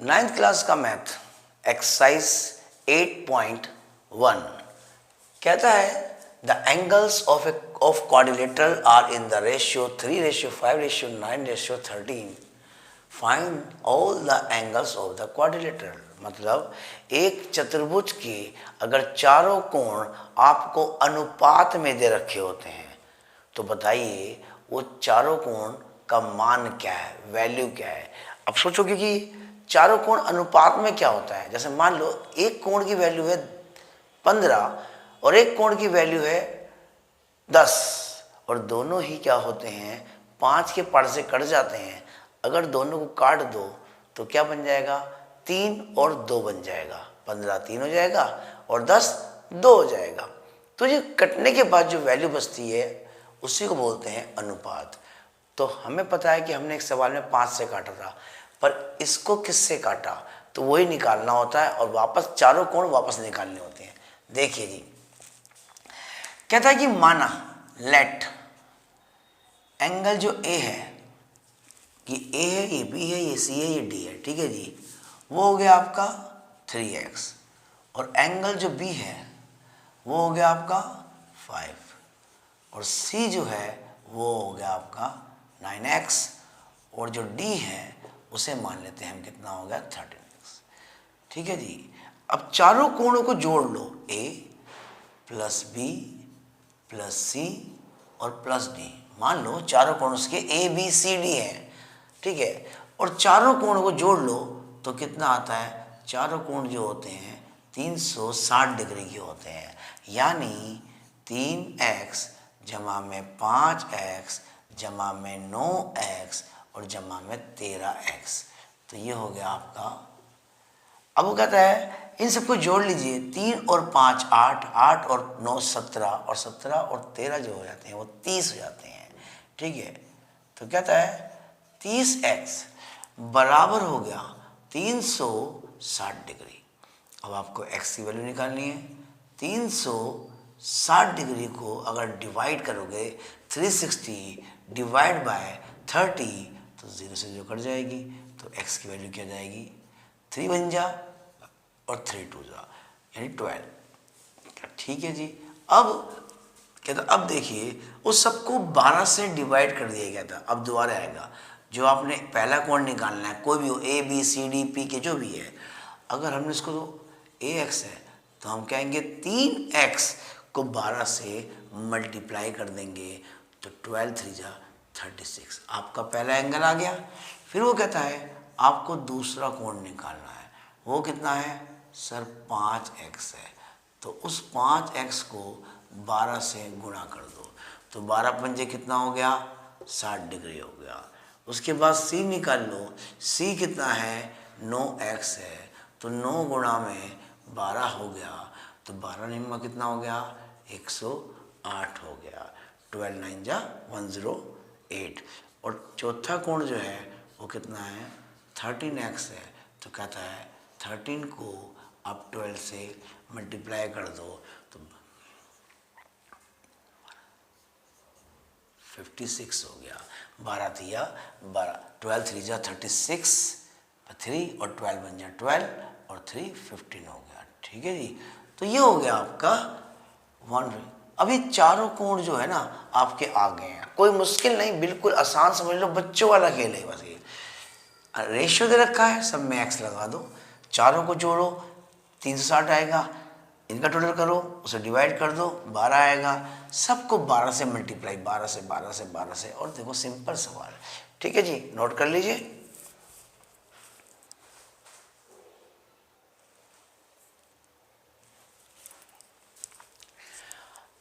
Ninth class का math exercise 8.1 कहता है the angles of quadrilateral are in the ratio 3:5:9:13। Find all the angles of the quadrilateral. मतलब एक चतुर्भुज के अगर चारों कोण आपको अनुपात में दे रखे होते हैं तो बताइए वो चारों कोण का मान क्या है, वैल्यू क्या है। अब सोचोगे कि चारों कोण अनुपात में क्या होता है। जैसे मान लो एक कोण की वैल्यू है 15 और एक कोण की वैल्यू है 10 और दोनों ही क्या होते हैं 5 के पड़ से कट जाते हैं। अगर दोनों को काट दो तो क्या बन जाएगा 3 और 2 बन जाएगा। 15 3 हो जाएगा और 10 2 हो जाएगा। तो ये कटने के बाद जो वैल्यू बचती है उसी को बोलते हैं अनुपात। तो हमें पता है कि हमने एक सवाल में 5 से काटा था, पर इसको किससे काटा तो वही निकालना होता है और वापस चारों कोण वापस निकालने होते हैं। देखिए जी, कहता है कि माना लेट एंगल जो ए है कि ए है, ये बी है, ये सी है, ये डी है, ठीक है जी, वो हो गया आपका 3x और एंगल जो बी है वो हो गया आपका 5 और सी जो है वो हो गया आपका 9x और जो डी है उसे मान लेते हैं हम कितना हो गया 13x। ठीक है जी। अब चारों कोणों को जोड़ लो, a प्लस बी प्लस सी और प्लस डी। मान लो चारों कोण उसके ए बी सी डी है, ठीक है, और चारों कोणों को जोड़ लो तो कितना आता है। चारों कोण जो होते हैं 360 डिग्री के होते हैं, यानी 3x जमा में 5x जमा में 9x और जमा में 13x। तो ये हो गया आपका। अब वो कहता है इन सबको जोड़ लीजिए, 3 और 5 8, 8 और 9 17 और 17 और 13 जो हो जाते हैं वो 30 हो जाते हैं। ठीक है, तो कहता है 30x बराबर हो गया 360 डिग्री। अब आपको x की वैल्यू निकालनी है। 360 डिग्री को अगर डिवाइड करोगे 360 डिवाइड बाय 30 तो 0 से 0 कट जाएगी, तो x की वैल्यू क्या जाएगी 3 बन जा और 3 2 जा यानी 12। ठीक है जी। अब कहता अब देखिए उस सबको 12 से डिवाइड कर दिया गया था। अब दोबारा आएगा, जो आपने पहला कोण निकालना है, कोई भी हो A B C D P के जो भी है, अगर हमने इसको ए एक्स है तो हम कहेंगे 3x को 12 से मल्टीप्लाई कर देंगे तो 12 3 जा 36। आपका पहला एंगल आ गया। फिर वो कहता है आपको दूसरा कोण निकालना है, वो कितना है सर 5x है, तो उस 5x को 12 से गुणा कर दो तो 12 पंजे कितना हो गया 60 डिग्री हो गया। उसके बाद c निकाल लो, c कितना है 9x है, तो 9 गुणा में 12 हो गया, तो 12 निम्मा कितना हो गया 108 हो गया। 12 9 जा 108। और चौथा कोण जो है वो कितना है 13x है, तो कहता है 13 को आप 12 से मल्टीप्लाई कर दो तो 56 हो गया। 12 3 12, 12 3 जा 36, 3 और 12 बन जा 12 और 3 15 हो गया। ठीक है जी। तो ये हो गया आपका 1। अभी चारों कोण जो है ना आपके आ गए हैं, कोई मुश्किल नहीं, बिल्कुल आसान समझ लो, बच्चों वाला खेल है बस। ये रेशियो दे रखा है, सब में x लगा दो, चारों को जोड़ो 360 आएगा, इनका टोटल करो उसे डिवाइड कर दो 12 आएगा, सबको 12 से मल्टीप्लाई 12 से 12 से 12 से, और देखो सिंपल सवाल। ठीक है जी, नोट कर लीजिए।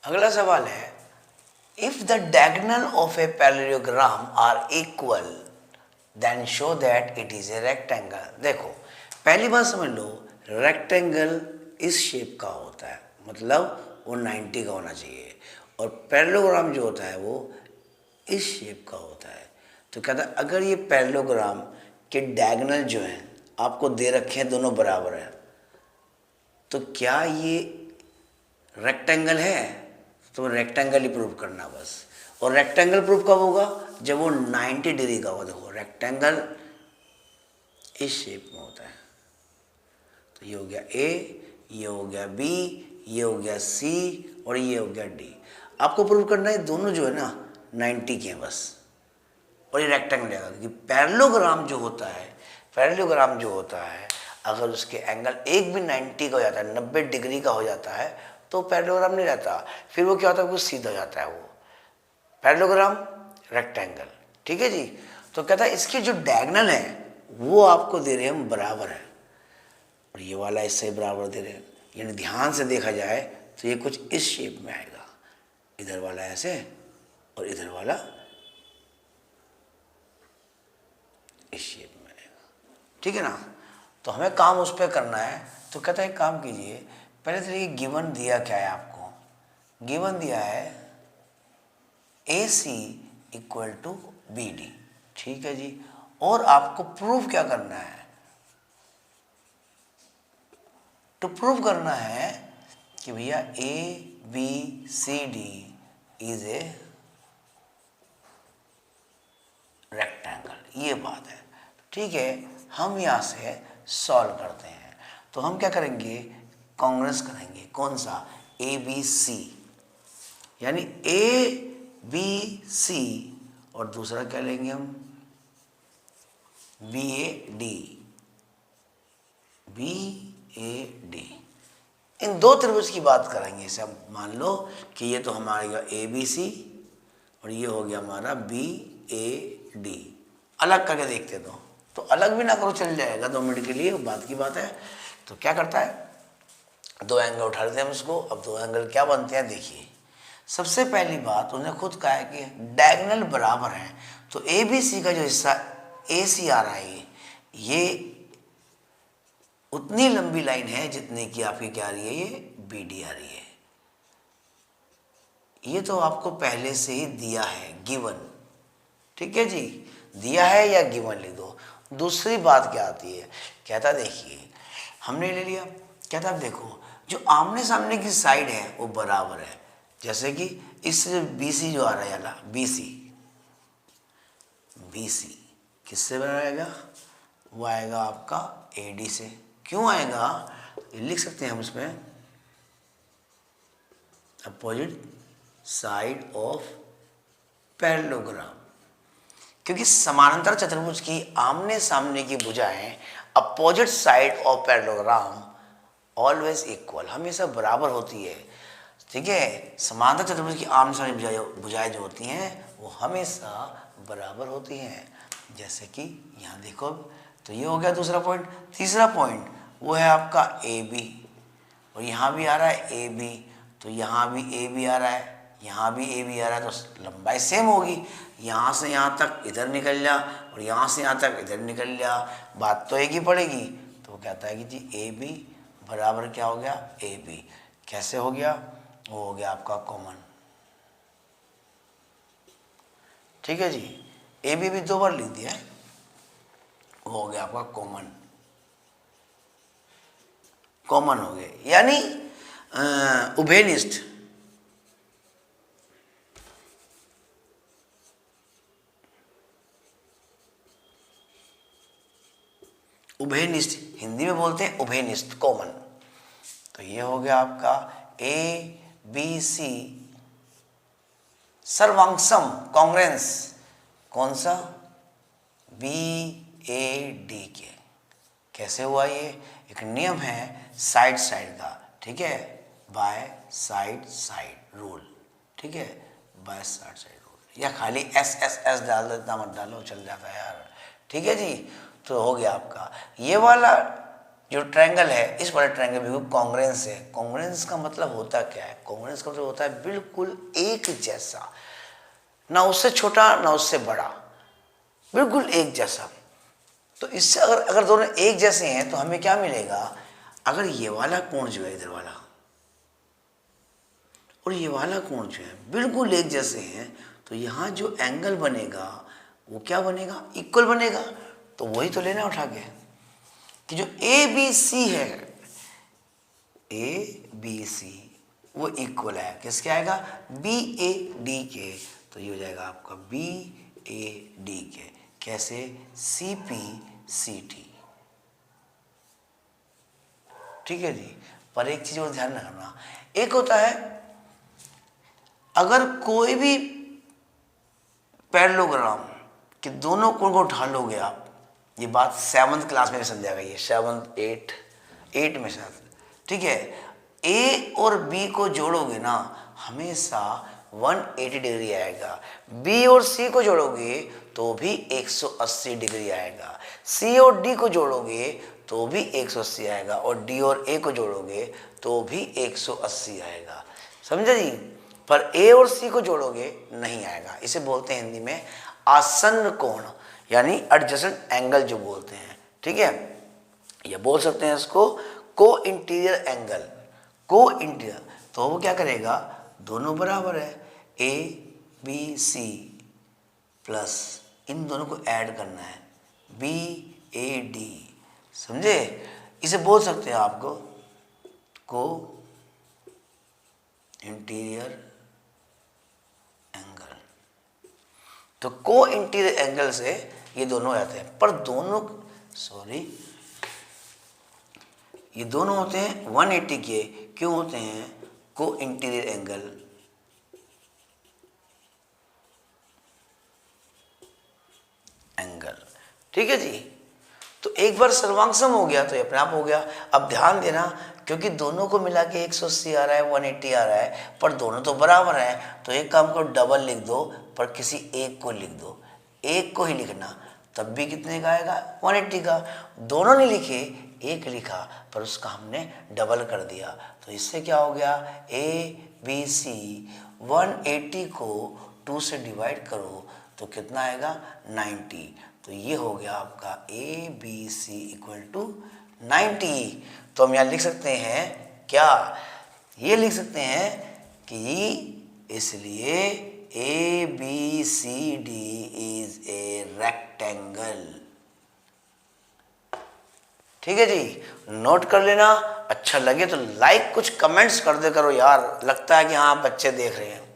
अगला सवाल है if the diagonal of a parallelogram are equal then show that it is a rectangle. देखो पहली बात समझ लो, रेक्टेंगल इस शेप का होता है, मतलब वो 90 का होना चाहिए, और पैरेललोग्राम जो होता है वो इस शेप का होता है। तो कहता है अगर ये पैरेललोग्राम के डायगोनल जो हैं आपको दे रखे हैं दोनों बराबर हैं, तो क्या ये रेक्टेंगल है। तो रेक्टेंगल ही प्रूव करना बस। और रेक्टेंगल प्रूफ कब होगा जब वो 90 डिग्री का होगा। देखो रेक्टेंगल इस शेप में होता है। तो ये हो गया ए, ये हो गया बी, ये हो गया सी और ये हो गया डी। आपको प्रूव करना है दोनों जो है ना 90 के हैं बस, और ये रेक्टेंगल आएगा, क्योंकि पैरेललोग्राम जो होता है, पैरेललोग्राम जो होता है अगर उसके एंगल एक भी 90 का हो जाता है, 90 डिग्री का हो जाता है, तो पैरेललोग्राम नहीं रहता, फिर वो क्या होता है, वो सीधा हो जाता है, वो पैरेललोग्राम रेक्टेंगल। ठीक है जी। तो कहता है इसकी जो डायगोनल है वो आपको दे रहे हैं हम बराबर है, और ये वाला इससे बराबर दे रहे हैं, यानी ध्यान से देखा जाए तो ये कुछ इस शेप में आएगा, इधर वाला ऐसे और इधर वाला इस शेप में आएगा। ठीक है ना। तो हमें काम उस पर करना है। तो कहता है काम कीजिए, पहले तो ये गिवन दिया क्या है आपको, गिवन दिया है ए सी इक्वल टू बी डी। ठीक है जी। और आपको प्रूफ क्या करना है, तो प्रूव करना है कि भैया A B C D is a rectangle, ये बात है। ठीक है, हम यहाँ से सॉल्व करते हैं। तो हम क्या करेंगे, कांग्रेस करेंगे, कौन सा, ए बी सी, यानी ए बी सी, और दूसरा क्या लेंगे हम, B A D, B A D. इन दो त्रिभुज की बात करेंगे। इसे हम मान लो कि ये तो हमारा ए बी सी और ये हो गया हमारा बी ए डी। अलग करके देखते तो अलग भी ना करो, चल जाएगा 2 मिनट के लिए, बात की बात है। तो क्या करता है, 2 एंगल उठा लेते हैं हम इसको। अब 2 एंगल क्या बनते हैं देखिए। सबसे पहली बात उन्होंने खुद कहा है कि डायगोनल बराबर है, तो ए बी सी का जो हिस्सा ए सी आ रहा है ये उतनी लंबी लाइन है जितनी कि आपकी क्या आ रही है, ये बी डी आ रही है। ये तो आपको पहले से ही दिया है, गिवन। ठीक है जी, दिया है या गिवन लिख दो। दूसरी बात क्या आती है, कहता देखिए हमने ले लिया, कहता अब देखो जो आमने सामने की साइड है वो बराबर है। जैसे कि इस बी सी जो आ रहा है ना, बी सी, बी सी किससे बनाएगा, वो आएगा आपका ए डी से। क्यों आएगा, ये लिख सकते हैं हम इसमें, अपोजिट साइड ऑफ पैरेललोग्राम, क्योंकि समानांतर चतुर्भुज की आमने सामने की भुजाएं opposite side of parallelogram always equal, हमेशा बराबर होती है। ठीक है, समांतर चतुर्भुज की आमने सामने भुजाएं जो होती हैं वो हमेशा बराबर होती हैं। जैसे कि यहाँ देखो, तो ये हो गया दूसरा पॉइंट। तीसरा पॉइंट वो है आपका ए बी, और यहाँ भी आ रहा है ए बी, तो यहाँ भी ए बी आ रहा है, यहाँ भी ए बी आ रहा है, तो लंबाई सेम होगी। यहाँ से यहाँ तक इधर निकल जा और यहाँ से यहाँ तक इधर निकल जा, बात तो एक ही पड़ेगी। तो वो कहता है कि जी ए बी बराबर क्या हो गया, ए बी। कैसे हो गया, वो हो गया आपका कॉमन। ठीक है जी, ए बी भी 2 बार लिख दिया है, वो हो गया आपका कॉमन, कॉमन हो गए, यानी उभयनिष्ठ। उभयनिष्ठ हिंदी में बोलते हैं उभयनिष्ठ, कॉमन। तो ये हो गया आपका ए बी सी सर्वांगसम कांग्रेंस, कौन सा, बी ए डी के। कैसे हुआ ये, एक नियम है साइड साइड का। ठीक है, बाय साइड साइड रूल। ठीक है, बाय साइड साइड रूल, या खाली एस एस एस डाल देता, मत डालो, चल जाता है यार। ठीक है जी, तो हो गया आपका ये वाला जो ट्रायंगल है, इस वाले ट्रायंगल बिल्कुल कांग्रेंस है। कांग्रेंस का मतलब होता क्या है, कांग्रेंस का मतलब होता है बिल्कुल एक जैसा, ना उससे छोटा ना उससे बड़ा, बिल्कुल एक जैसा। तो इससे अगर दोनों एक जैसे हैं तो हमें क्या मिलेगा, अगर ये वाला कोण जो है इधर वाला और ये वाला कोण जो है बिल्कुल एक जैसे हैं, तो यहाँ जो एंगल बनेगा वो क्या बनेगा, इक्वल बनेगा। तो वही तो लेना उठा के कि जो ए बी सी है, ए बी सी वो इक्वल है किसके आएगा, बी ए डी के। तो ये हो जाएगा आपका बी ए डी के। कैसे, सी पी सी टी। ठीक है जी। पर एक चीज और ध्यान रखना, एक होता है अगर कोई भी पैरेललोग्राम कि दोनों कोण को उठा लोगे आप, ये बात 7th क्लास में भी समझा गई है, 7th 8 में शायद, ठीक है। ए और बी को जोड़ोगे ना हमेशा 180 डिग्री आएगा, बी और सी को जोड़ोगे तो भी 180 डिग्री आएगा, सी और डी को जोड़ोगे तो भी 180 आएगा, और डी और ए को जोड़ोगे तो भी 180 आएगा, समझे जी। पर ए और सी को जोड़ोगे नहीं आएगा, इसे बोलते हैं हिंदी में आसन्न कोण, यानी एडजेसेंट एंगल जो बोलते हैं, ठीक है। या बोल सकते हैं इसको को इंटीरियर एंगल, को इंटीरियर। तो वो क्या करेगा, दोनों बराबर है, ए बी सी प्लस इन दोनों को ऐड करना है बी ए डी, समझे। इसे बोल सकते हैं आपको को इंटीरियर एंगल। तो को इंटीरियर एंगल से ये दोनों हो जाते हैं, पर दोनों ये दोनों होते हैं 180 के, क्यों होते हैं, को इंटीरियर एंगल, ठीक है जी। तो एक बार सर्वांग हो गया तो ये अपने आप हो गया। अब ध्यान देना, क्योंकि दोनों को मिला के 180 आ रहा है, 180 आ रहा है, पर दोनों तो बराबर है, तो एक काम को डबल लिख दो, पर किसी एक को लिख दो, एक को ही लिखना, तब भी कितने का आएगा, 180 का। दोनों ने लिखे, एक लिखा, पर उसका हमने डबल कर दिया, तो इससे क्या हो गया, ए बी सी 180 को 2 से डिवाइड करो तो कितना आएगा, 90। तो ये हो गया आपका A B C equal to 90। तो हम यहाँ लिख सकते हैं क्या, ये लिख सकते हैं कि इसलिए A B C D is a rectangle, ठीक है जी। नोट कर लेना, अच्छा लगे तो लाइक कुछ कमेंट्स कर दे करो यार, लगता है कि हाँ बच्चे देख रहे हैं।